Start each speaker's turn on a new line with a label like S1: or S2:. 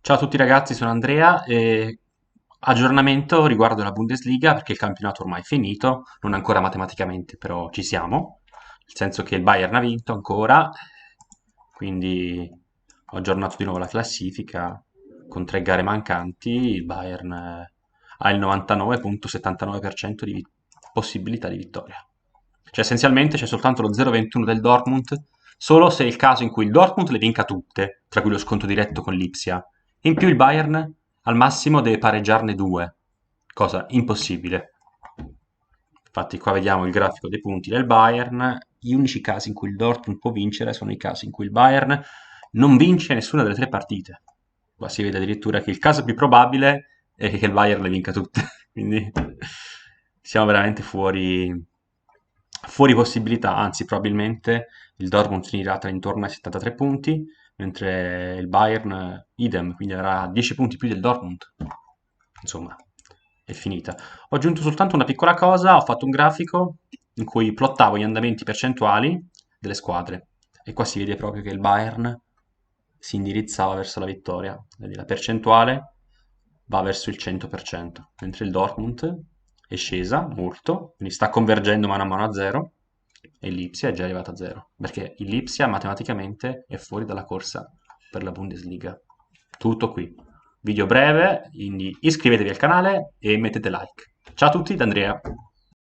S1: Ciao a tutti ragazzi, sono Andrea e aggiornamento riguardo la Bundesliga perché il campionato ormai è finito, non ancora matematicamente, però ci siamo, nel senso che il Bayern ha vinto ancora, quindi ho aggiornato di nuovo la classifica con 3 gare mancanti, il Bayern ha il 99,79% di possibilità di vittoria. Cioè essenzialmente c'è soltanto lo 0,21 del Dortmund, solo se è il caso in cui il Dortmund le vinca tutte, tra cui lo sconto diretto con l'Ipsia. In più il Bayern al massimo deve pareggiarne due, cosa impossibile. Infatti qua vediamo il grafico dei punti del Bayern. Gli unici casi in cui il Dortmund può vincere sono i casi in cui il Bayern non vince nessuna delle tre partite. Qua si vede addirittura che il caso più probabile è che il Bayern le vinca tutte. Quindi siamo veramente fuori possibilità, anzi probabilmente il Dortmund finirà intorno ai 73 punti, mentre il Bayern idem, quindi avrà 10 punti più del Dortmund. Insomma, è finita. Ho aggiunto soltanto una piccola cosa, ho fatto un grafico in cui plottavo gli andamenti percentuali delle squadre e qua si vede proprio che il Bayern si indirizzava verso la vittoria, quindi la percentuale va verso il 100%, mentre il Dortmund è scesa molto, quindi sta convergendo mano a mano a zero e l'Ipsia è già arrivata a zero, perché l'Ipsia matematicamente è fuori dalla corsa per la Bundesliga. Tutto qui. Video breve, quindi iscrivetevi al canale e mettete like. Ciao a tutti da Andrea.